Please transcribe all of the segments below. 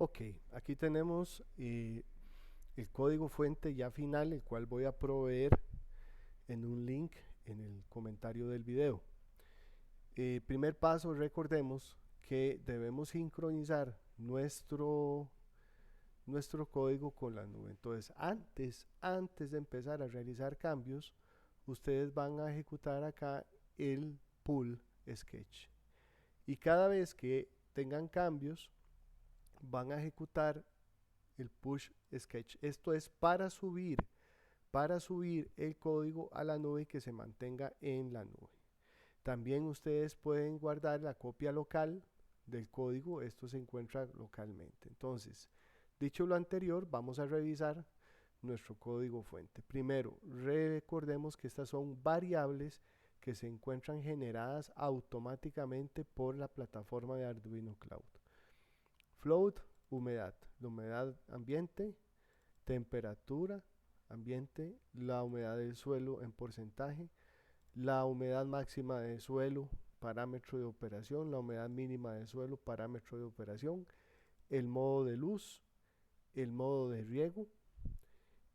Ok, aquí tenemos el código fuente ya final, el cual voy a proveer en un link en el comentario del video. Primer paso, recordemos que debemos sincronizar nuestro código con la nube. Entonces, antes de empezar a realizar cambios, ustedes van a ejecutar acá el pull sketch. Y cada vez que tengan cambios, van a ejecutar el push sketch. Esto es para subir el código a la nube y que se mantenga en la nube. También ustedes pueden guardar la copia local del código. Esto se encuentra localmente. Entonces, dicho lo anterior, vamos a revisar nuestro código fuente. Primero, recordemos que estas son variables que se encuentran generadas automáticamente por la plataforma de Arduino Cloud. Float, humedad, la humedad ambiente, temperatura ambiente, la humedad del suelo en porcentaje, la humedad máxima del suelo, parámetro de operación, la humedad mínima del suelo, parámetro de operación, el modo de luz, el modo de riego,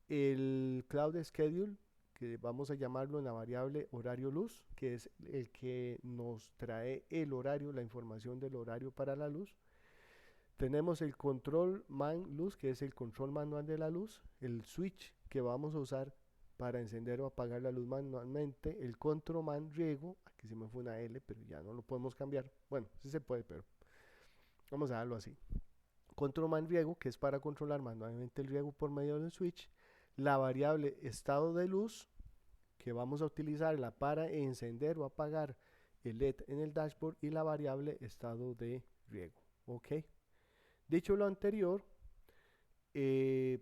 el cloud schedule, que vamos a llamarlo en la variable horario luz, que es el que nos trae el horario, la información del horario para la luz. Tenemos el control man luz, que es el control manual de la luz, el switch que vamos a usar para encender o apagar la luz manualmente, el control man riego, aquí se me fue una L, pero ya no lo podemos cambiar. Bueno, sí se puede, pero vamos a darlo así. Control man riego, que es para controlar manualmente el riego por medio del switch. La variable estado de luz, que vamos a utilizarla para encender o apagar el LED en el dashboard, y la variable estado de riego. Ok. Dicho lo anterior, eh,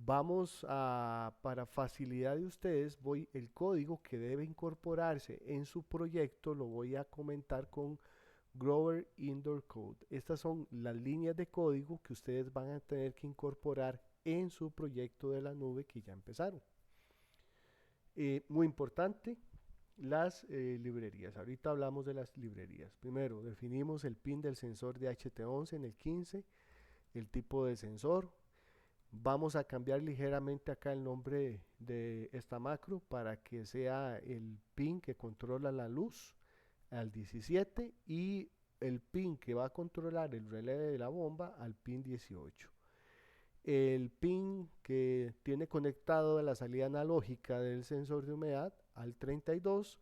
para facilidad de ustedes, el código que debe incorporarse en su proyecto lo voy a comentar con Grover Indoor Code. Estas son las líneas de código que ustedes van a tener que incorporar en su proyecto de la nube que ya empezaron. Muy importante, las librerías. Ahorita hablamos de las librerías. Primero, definimos el pin del sensor de HT11 en el 15, el tipo de sensor. Vamos a cambiar ligeramente acá el nombre de esta macro para que sea el pin que controla la luz al 17 y el pin que va a controlar el relé de la bomba al pin 18. El pin que tiene conectado a la salida analógica del sensor de humedad al 32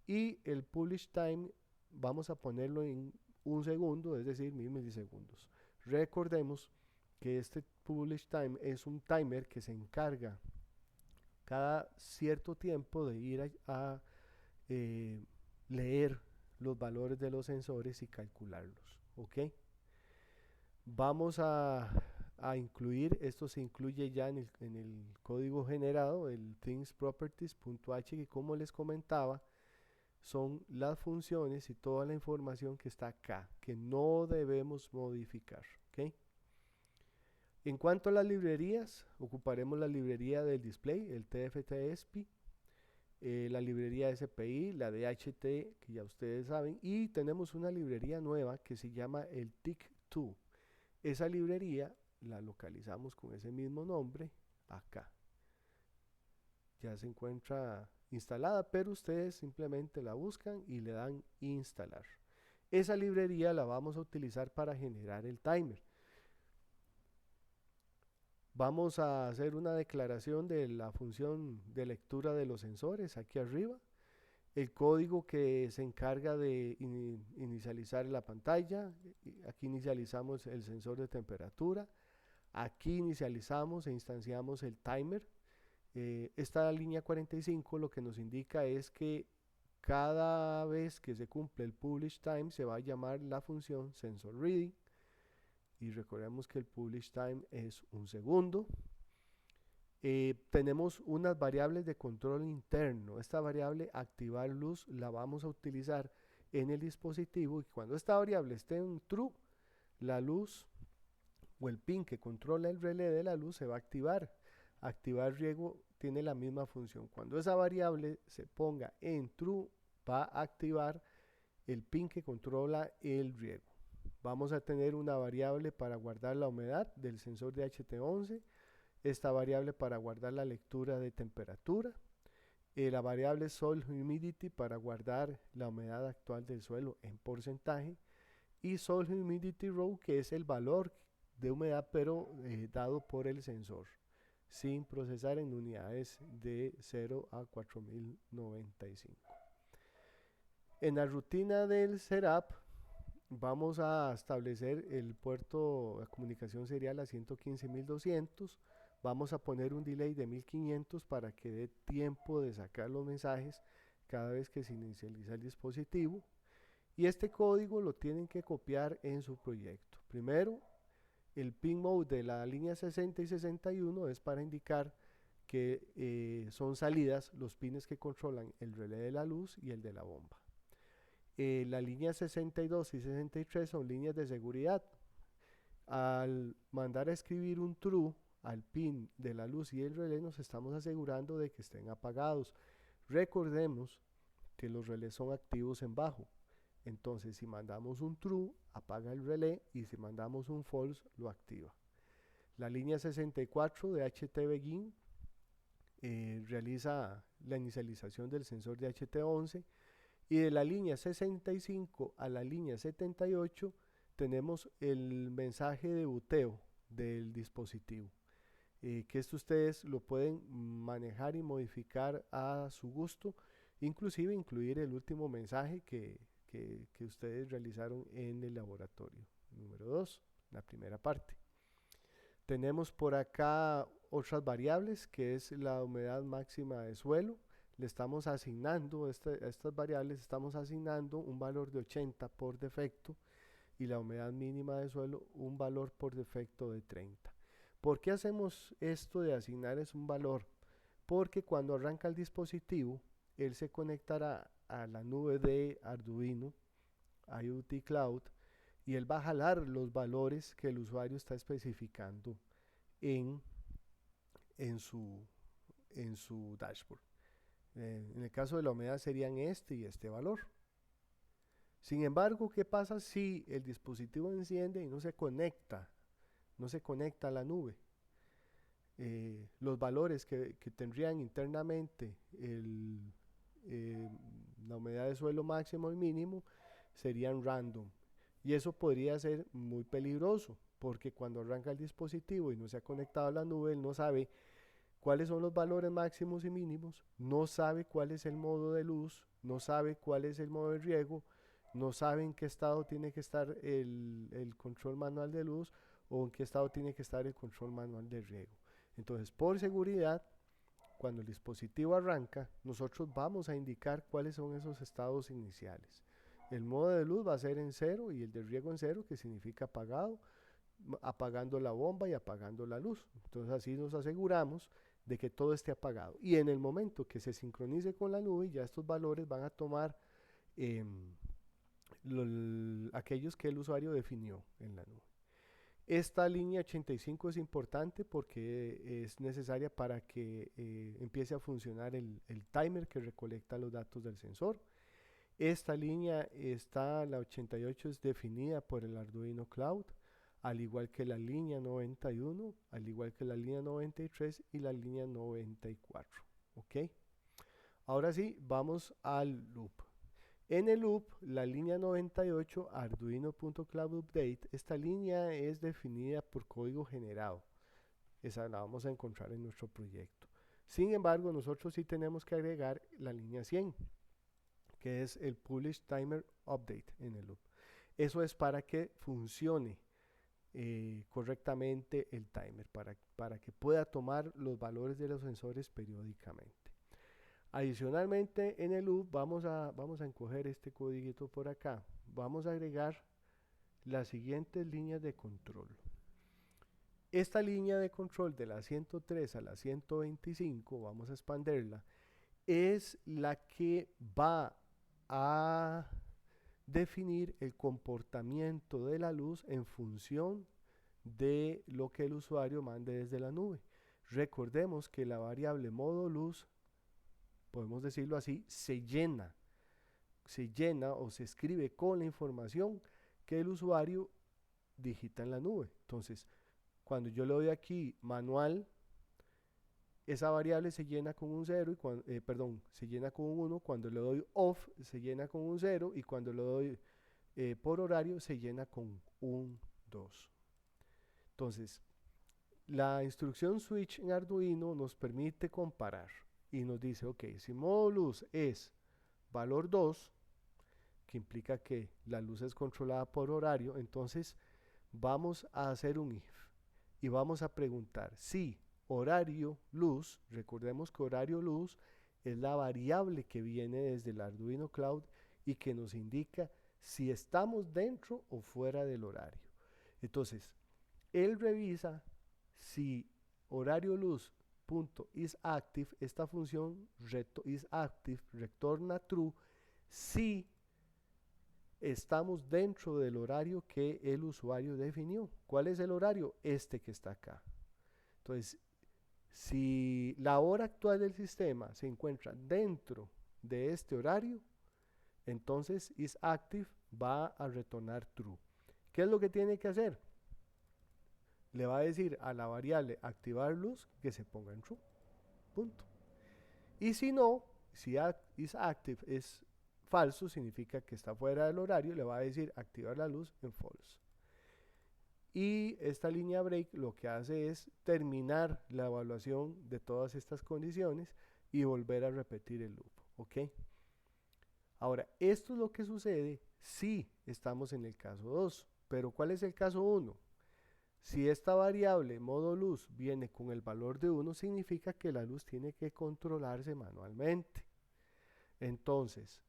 y el publish time vamos a ponerlo en un segundo, es decir, 1000 milisegundos. Recordemos que este publish time es un timer que se encarga cada cierto tiempo de ir a leer los valores de los sensores y calcularlos. ¿Ok? Vamos a incluir, esto se incluye ya en el código generado, el thingsproperties.h, que como les comentaba, son las funciones y toda la información que está acá, que no debemos modificar. ¿Ok? En cuanto a las librerías, ocuparemos la librería del display, el TFT-ESPI, la librería SPI, la DHT, que ya ustedes saben, y tenemos una librería nueva que se llama el TIC2. Esa librería la localizamos con ese mismo nombre acá. Ya se encuentra instalada, pero ustedes simplemente la buscan y le dan instalar. Esa librería la vamos a utilizar para generar el timer. Vamos a hacer una declaración de la función de lectura de los sensores aquí arriba. El código que se encarga de inicializar la pantalla. Aquí inicializamos el sensor de temperatura. Aquí inicializamos e instanciamos el timer. Esta línea 45 lo que nos indica es que cada vez que se cumple el publish time se va a llamar la función sensor reading. Y recordemos que el publish time es un segundo. Tenemos unas variables de control interno. Esta variable activar luz la vamos a utilizar en el dispositivo, y cuando esta variable esté en true, la luz o el pin que controla el relé de la luz se va a activar. Activar riego tiene la misma función. Cuando esa variable se ponga en true, va a activar el pin que controla el riego. Vamos a tener una variable para guardar la humedad del sensor de HT11, esta variable para guardar la lectura de temperatura, la variable Soil Humidity para guardar la humedad actual del suelo en porcentaje, y Soil Humidity Row, que es el valor de humedad pero dado por el sensor, sin procesar en unidades de 0 a 4095. En la rutina del setup vamos a establecer el puerto de comunicación serial a 115.200. Vamos a poner un delay de 1500 para que dé tiempo de sacar los mensajes cada vez que se inicializa el dispositivo. Y este código lo tienen que copiar en su proyecto. Primero, el pin mode de la línea 60 y 61 es para indicar que son salidas los pines que controlan el relé de la luz y el de la bomba. La línea 62 y 63 son líneas de seguridad. Al mandar a escribir un true al pin de la luz y el relé, nos estamos asegurando de que estén apagados. Recordemos que los relés son activos en bajo. Entonces, si mandamos un true, apaga el relé, y si mandamos un false, lo activa. La línea 64 de HT-Begin realiza la inicialización del sensor de HT11, y de la línea 65 a la línea 78 tenemos el mensaje de boteo del dispositivo, que esto ustedes lo pueden manejar y modificar a su gusto, inclusive incluir el último mensaje que ustedes realizaron en el laboratorio. Número 2, la primera parte. Tenemos por acá otras variables, que es la humedad máxima de suelo. Le estamos asignando a estas variables, estamos asignando un valor de 80 por defecto, y la humedad mínima de suelo un valor por defecto de 30. ¿Por qué hacemos esto de asignarles un valor? Porque cuando arranca el dispositivo, él se conectará a la nube de Arduino IoT Cloud, y él va a jalar los valores que el usuario está especificando en su dashboard. En el caso de la humedad serían este y este valor. Sin embargo, ¿qué pasa si el dispositivo enciende y no se conecta a la nube? Los valores que tendrían internamente la humedad de suelo máximo y mínimo serían random, y eso podría ser muy peligroso, porque cuando arranca el dispositivo y no se ha conectado a la nube, él no sabe cuáles son los valores máximos y mínimos, no sabe cuál es el modo de luz, no sabe cuál es el modo de riego, no sabe en qué estado tiene que estar el control manual de luz, o en qué estado tiene que estar el control manual de riego. Entonces, por seguridad, cuando el dispositivo arranca, nosotros vamos a indicar cuáles son esos estados iniciales. El modo de luz va a ser en 0 y el de riego en 0, que significa apagado, apagando la bomba y apagando la luz. Entonces así nos aseguramos de que todo esté apagado. Y en el momento que se sincronice con la nube, ya estos valores van a tomar aquellos que el usuario definió en la nube. Esta línea 85 es importante porque es necesaria para que empiece a funcionar el timer que recolecta los datos del sensor. Esta línea la 88 es definida por el Arduino Cloud, al igual que la línea 91, al igual que la línea 93 y la línea 94. ¿Ok? Ahora sí, vamos al loop. En el loop, la línea 98, arduino.cloud_update, esta línea es definida por código generado. Esa la vamos a encontrar en nuestro proyecto. Sin embargo, nosotros sí tenemos que agregar la línea 100, que es el publish timer update en el loop. Eso es para que funcione correctamente el timer, para que pueda tomar los valores de los sensores periódicamente. Adicionalmente, en el loop vamos a encoger este codiguito por acá. Vamos a agregar las siguientes líneas de control. Esta línea de control de la 103 a la 125, vamos a expandirla, es la que va a definir el comportamiento de la luz en función de lo que el usuario mande desde la nube. Recordemos que la variable modo luz, podemos decirlo así, se llena o se escribe con la información que el usuario digita en la nube. Entonces, cuando yo le doy aquí manual, esa variable se llena con un 0 y se llena con un 1. Cuando le doy off, se llena con un 0, y cuando le doy por horario, se llena con un 2. Entonces, la instrucción switch en Arduino nos permite comparar y nos dice, ok, si modo luz es valor 2, que implica que la luz es controlada por horario, entonces vamos a hacer un if y vamos a preguntar si horario luz, recordemos que horario luz es la variable que viene desde el Arduino Cloud y que nos indica si estamos dentro o fuera del horario. Entonces, él revisa si horario luz.isActive, esta función isActive retorna true si estamos dentro del horario que el usuario definió. ¿Cuál es el horario? Este que está acá. Entonces, si la hora actual del sistema se encuentra dentro de este horario, entonces isActive va a retornar true. ¿Qué es lo que tiene que hacer? Le va a decir a la variable activar luz que se ponga en true. Punto. Y si no, si isActive es falso, significa que está fuera del horario, le va a decir activar la luz en false. Y esta línea break lo que hace es terminar la evaluación de todas estas condiciones y volver a repetir el loop. ¿Ok? Ahora, esto es lo que sucede si estamos en el caso 2. Pero ¿cuál es el caso 1? Si esta variable modo luz viene con el valor de 1, significa que la luz tiene que controlarse manualmente. Entonces,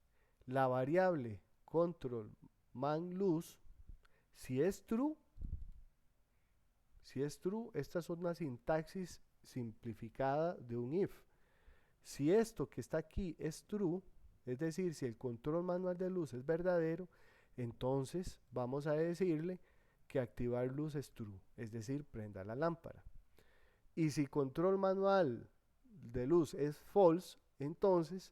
la variable control man luz, si es true, esta es una sintaxis simplificada de un if. Si esto que está aquí es true, es decir, si el control manual de luz es verdadero, entonces vamos a decirle que activar luz es true, es decir, prenda la lámpara. Y si control manual de luz es false, entonces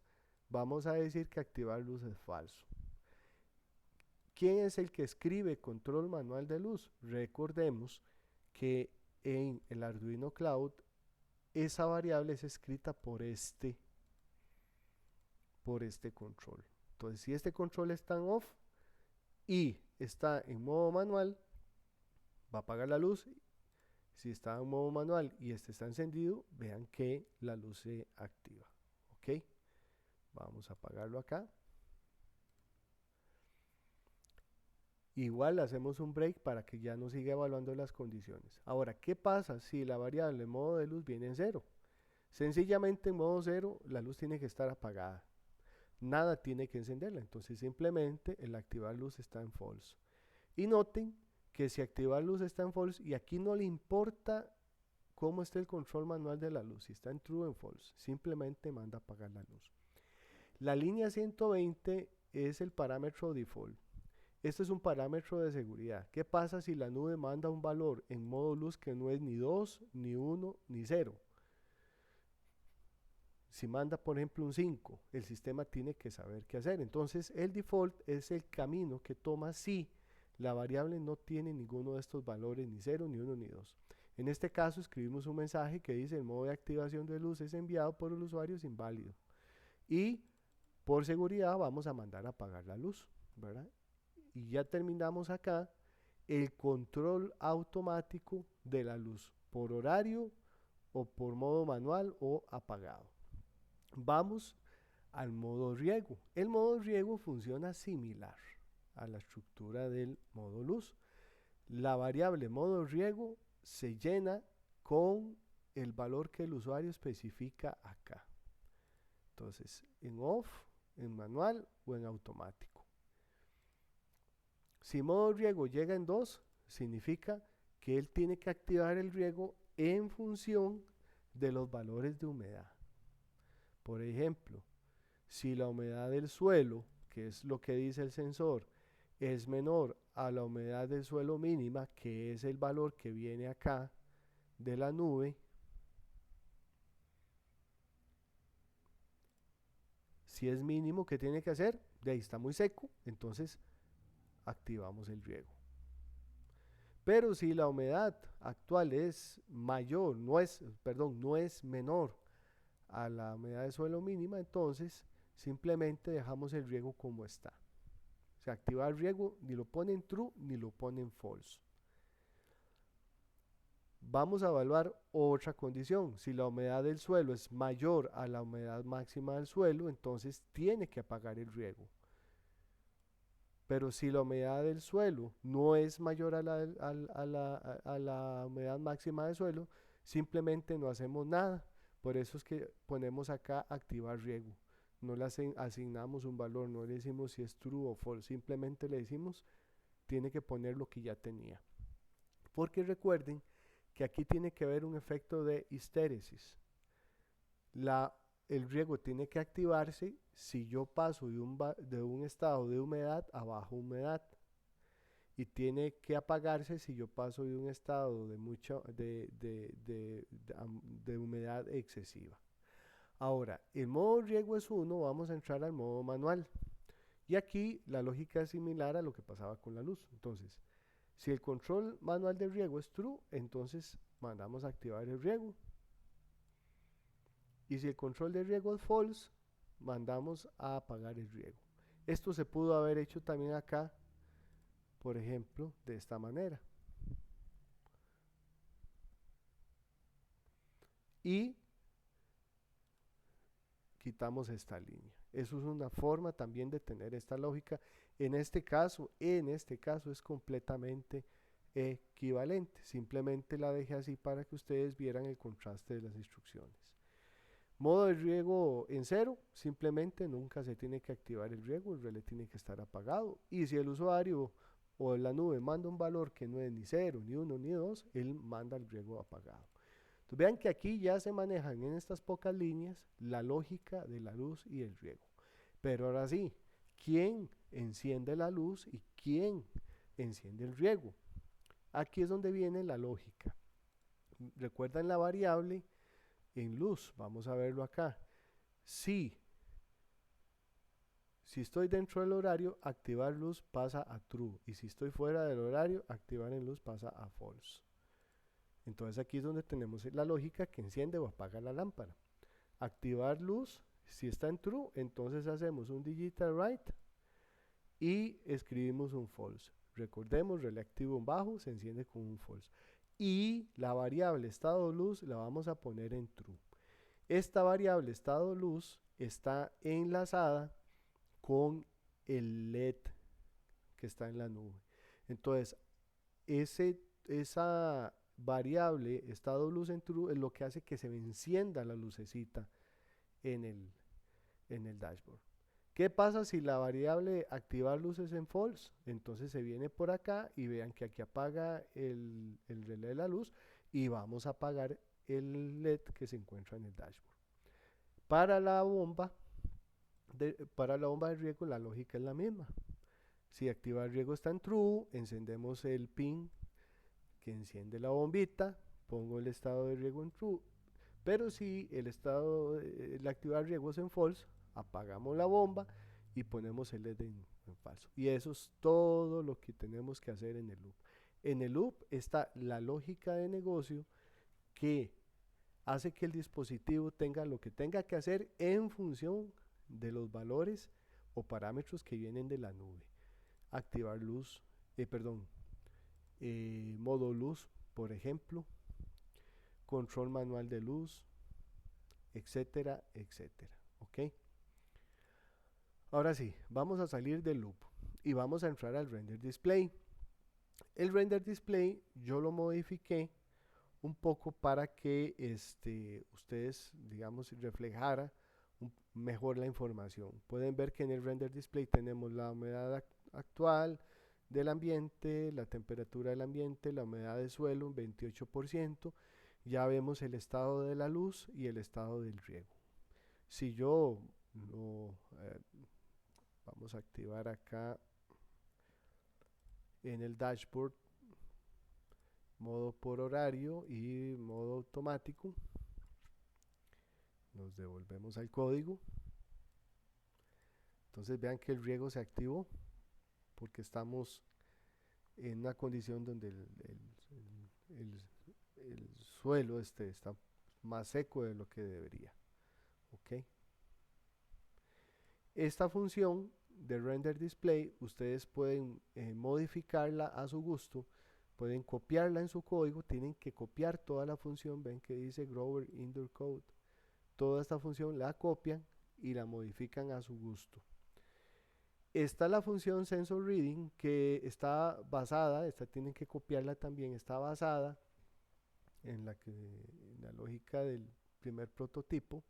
vamos a decir que activar luz es falso. ¿Quién es el que escribe control manual de luz? Recordemos que en el Arduino Cloud esa variable es escrita por este control. Entonces, si este control está en off y está en modo manual, va a apagar la luz. Si está en modo manual y este está encendido, vean que la luz se activa. ¿Ok? Vamos a apagarlo acá. Igual hacemos un break para que ya no siga evaluando las condiciones. Ahora, ¿qué pasa si la variable modo de luz viene en 0? Sencillamente en modo 0 la luz tiene que estar apagada. Nada tiene que encenderla. Entonces simplemente el activar luz está en false. Y noten que si activar luz está en false, y aquí no le importa cómo está el control manual de la luz, si está en true o en false, simplemente manda a apagar la luz. La línea 120 es el parámetro default. Este es un parámetro de seguridad. ¿Qué pasa si la nube manda un valor en modo luz que no es ni 2, ni 1, ni 0? Si manda, por ejemplo, un 5, el sistema tiene que saber qué hacer. Entonces, el default es el camino que toma si la variable no tiene ninguno de estos valores, ni 0, ni 1, ni 2. En este caso, escribimos un mensaje que dice: el modo de activación de luz es enviado por el usuario es inválido. Y por seguridad vamos a mandar a apagar la luz, ¿verdad? Y ya terminamos acá el control automático de la luz por horario o por modo manual o apagado. Vamos al modo riego. El modo riego funciona similar a la estructura del modo luz. La variable modo riego se llena con el valor que el usuario especifica acá. Entonces, en off, en manual o en automático. Si modo riego llega en 2, significa que él tiene que activar el riego en función de los valores de humedad. Por ejemplo, si la humedad del suelo, que es lo que dice el sensor, es menor a la humedad del suelo mínima, que es el valor que viene acá de la nube, si es mínimo, ¿qué tiene que hacer? De ahí está muy seco, entonces activamos el riego. Pero si la humedad actual es mayor, no es menor a la humedad de suelo mínima, entonces simplemente dejamos el riego como está. O sea, activar riego ni lo pone en true ni lo pone en false. Vamos a evaluar otra condición. Si la humedad del suelo es mayor a la humedad máxima del suelo, entonces tiene que apagar el riego. Pero si la humedad del suelo no es mayor a la humedad máxima del suelo, simplemente no hacemos nada. Por eso es que ponemos acá activar riego. No le asignamos un valor, no le decimos si es true o false, simplemente le decimos tiene que poner lo que ya tenía. Porque recuerden que aquí tiene que haber un efecto de histéresis. El riego tiene que activarse si yo paso de un estado de humedad a baja humedad, y tiene que apagarse si yo paso de un estado de humedad excesiva. Ahora, el modo riego es 1, vamos a entrar al modo manual. Y aquí la lógica es similar a lo que pasaba con la luz. Entonces, si el control manual de riego es true, entonces mandamos a activar el riego. Y si el control de riego es false, mandamos a apagar el riego. Esto se pudo haber hecho también acá, por ejemplo, de esta manera. Y quitamos esta línea. Eso es una forma también de tener esta lógica. En este caso es completamente equivalente. Simplemente la dejé así para que ustedes vieran el contraste de las instrucciones. Modo de riego en 0, simplemente nunca se tiene que activar el riego, el relé tiene que estar apagado. Y si el usuario o la nube manda un valor que no es ni 0, ni 1, ni 2, él manda el riego apagado. Entonces vean que aquí ya se manejan en estas pocas líneas la lógica de la luz y el riego. Pero ahora sí, ¿quién enciende la luz y quién enciende el riego? Aquí es donde viene la lógica. ¿Recuerdan la variable en luz? Vamos a verlo acá. Si estoy dentro del horario, activar luz pasa a true. Y si estoy fuera del horario, activar en luz pasa a false. Entonces aquí es donde tenemos la lógica que enciende o apaga la lámpara. Activar luz, si está en true, entonces hacemos un digital write y escribimos un false. Recordemos, relé activo en bajo se enciende con un false. Y la variable estado luz la vamos a poner en true. Esta variable estado luz está enlazada con el LED que está en la nube. Entonces, esa variable estado luz en true es lo que hace que se me encienda la lucecita en el dashboard. ¿Qué pasa si la variable activar luces en false? Entonces se viene por acá y vean que aquí apaga el relé de la luz y vamos a apagar el LED que se encuentra en el dashboard. Para la bomba de riego la lógica es la misma. Si activar riego está en true, encendemos el pin que enciende la bombita, pongo el estado de riego en true. Pero si el activar riego es en false, apagamos la bomba y ponemos el LED en falso. Y eso es todo lo que tenemos que hacer en el loop. En el loop está la lógica de negocio que hace que el dispositivo tenga lo que tenga que hacer en función de los valores o parámetros que vienen de la nube. Activar luz, modo luz, por ejemplo, control manual de luz, etcétera, etcétera. ¿Ok? Ahora sí, vamos a salir del loop y vamos a entrar al render display. El render display yo lo modifiqué un poco para que ustedes, digamos, reflejara mejor la información. Pueden ver que en el render display tenemos la humedad actual del ambiente, la temperatura del ambiente, la humedad del suelo, un 28%. Ya vemos el estado de la luz y el estado del riego. Si yo vamos a activar acá en el dashboard modo por horario y modo automático, nos devolvemos al código. Entonces vean que el riego se activó porque estamos en una condición donde el- el suelo está más seco de lo que debería. ¿Ok? Esta función de render display ustedes pueden modificarla a su gusto, pueden copiarla en su código, tienen que copiar toda la función, ven que dice Grover Indoor Code, toda esta función la copian y la modifican a su gusto. Está la función sensor reading que está basada, esta tienen que copiarla también, está basada en la lógica del primer prototipo.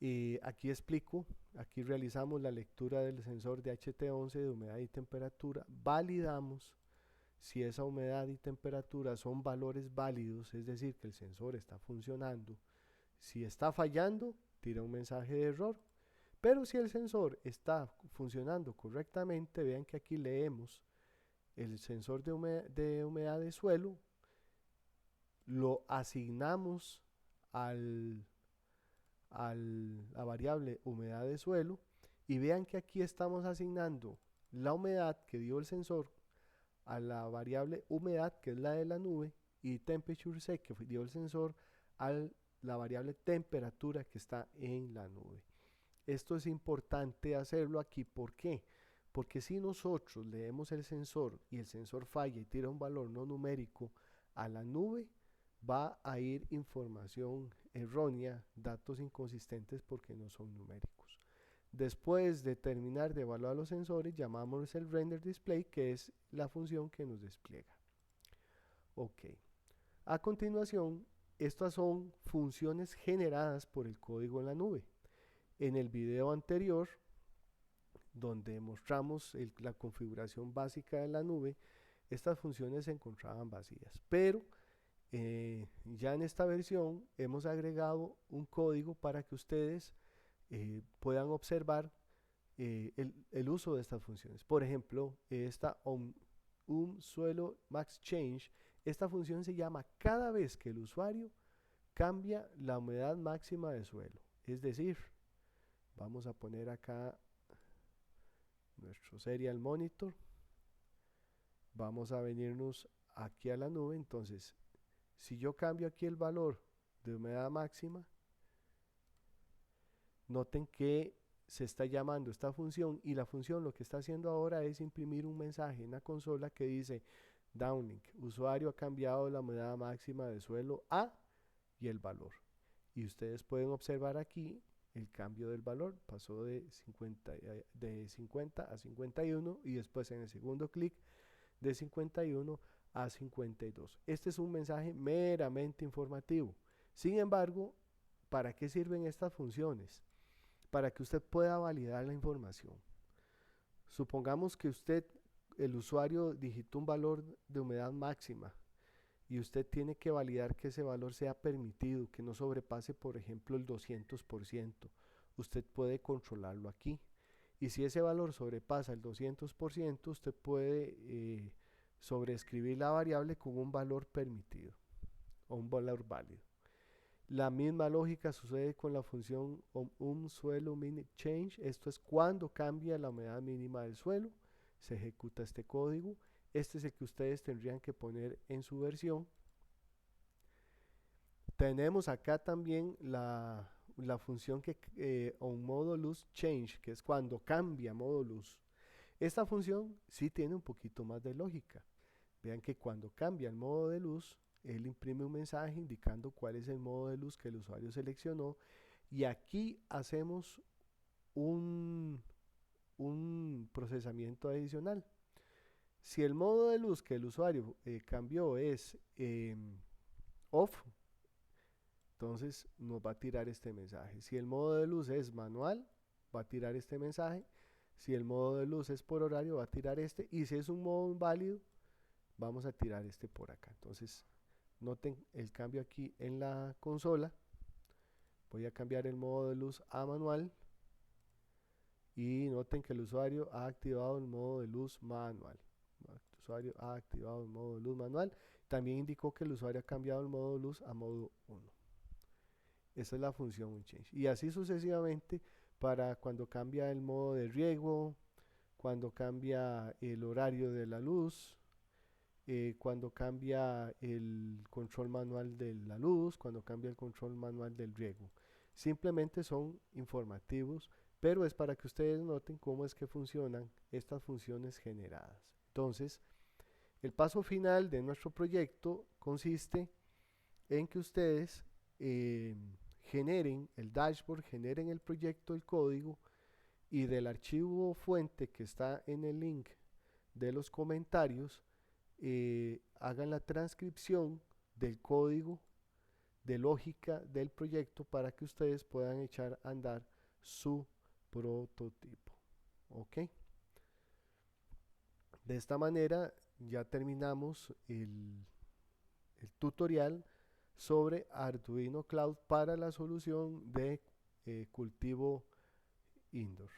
Y aquí explico, aquí realizamos la lectura del sensor de HT11 de humedad y temperatura, validamos si esa humedad y temperatura son valores válidos, es decir, que el sensor está funcionando. Si está fallando, tira un mensaje de error, pero si el sensor está funcionando correctamente, vean que aquí leemos el sensor de humedad de suelo, lo asignamos al la variable humedad de suelo y vean que aquí estamos asignando la humedad que dio el sensor a la variable humedad que es la de la nube y temperature set que dio el sensor a la variable temperatura que está en la nube. Esto es importante hacerlo aquí, ¿por qué? Porque si nosotros leemos el sensor y el sensor falla y tira un valor no numérico a la nube, va a ir información errónea, datos inconsistentes porque no son numéricos. Después de terminar de evaluar los sensores, llamamos el render display, que es la función que nos despliega. Ok. A continuación, estas son funciones generadas por el código en la nube. En el video anterior, donde mostramos la configuración básica de la nube, estas funciones se encontraban vacías, pero ya en esta versión hemos agregado un código para que ustedes puedan observar el uso de estas funciones. Por ejemplo, esta suelo max change, esta función se llama cada vez que el usuario cambia la humedad máxima de suelo. Es decir, vamos a poner acá nuestro serial monitor, vamos a venirnos aquí a la nube. Entonces, si yo cambio aquí el valor de humedad máxima, noten que se está llamando esta función y la función lo que está haciendo ahora es imprimir un mensaje en la consola que dice downlink, usuario ha cambiado la humedad máxima de suelo a y el valor. Y ustedes pueden observar aquí el cambio del valor, pasó de 50 a 51 y después en el segundo clic de 51 a 52. Este es un mensaje meramente informativo. Sin embargo, ¿para qué sirven estas funciones? Para que usted pueda validar la información. Supongamos que usted, el usuario, digitó un valor de humedad máxima y usted tiene que validar que ese valor sea permitido, que no sobrepase, por ejemplo, el 200%. Usted puede controlarlo aquí. Y si ese valor sobrepasa el 200%, usted puede sobreescribir la variable con un valor permitido o un valor válido. La misma lógica sucede con la función suelo minute change. Esto es cuando cambia la humedad mínima del suelo. Se ejecuta este código. Este es el que ustedes tendrían que poner en su versión. Tenemos acá también la función que onModulus change, que es cuando cambia modulus. Esta función sí tiene un poquito más de lógica. Vean que cuando cambia el modo de luz, él imprime un mensaje indicando cuál es el modo de luz que el usuario seleccionó y aquí hacemos un procesamiento adicional. Si el modo de luz que el usuario cambió es off, entonces nos va a tirar este mensaje. Si el modo de luz es manual, va a tirar este mensaje. Si el modo de luz es por horario, va a tirar este. Y si es un modo inválido, vamos a tirar este por acá. Entonces, noten el cambio aquí en la consola. Voy a cambiar el modo de luz a manual. Y noten que el usuario ha activado el modo de luz manual. El usuario ha activado el modo de luz manual. También indicó que el usuario ha cambiado el modo de luz a modo 1. Esa es la función change. Y así sucesivamente para cuando cambia el modo de riego, cuando cambia el horario de la luz, cuando cambia el control manual de la luz, cuando cambia el control manual del riego. Simplemente son informativos, pero es para que ustedes noten cómo es que funcionan estas funciones generadas. Entonces, el paso final de nuestro proyecto consiste en que ustedes generen el dashboard, generen el proyecto, el código, y del archivo fuente que está en el link de los comentarios, hagan la transcripción del código de lógica del proyecto para que ustedes puedan echar a andar su prototipo. ¿Ok? De esta manera ya terminamos el tutorial sobre Arduino Cloud para la solución de cultivo indoor.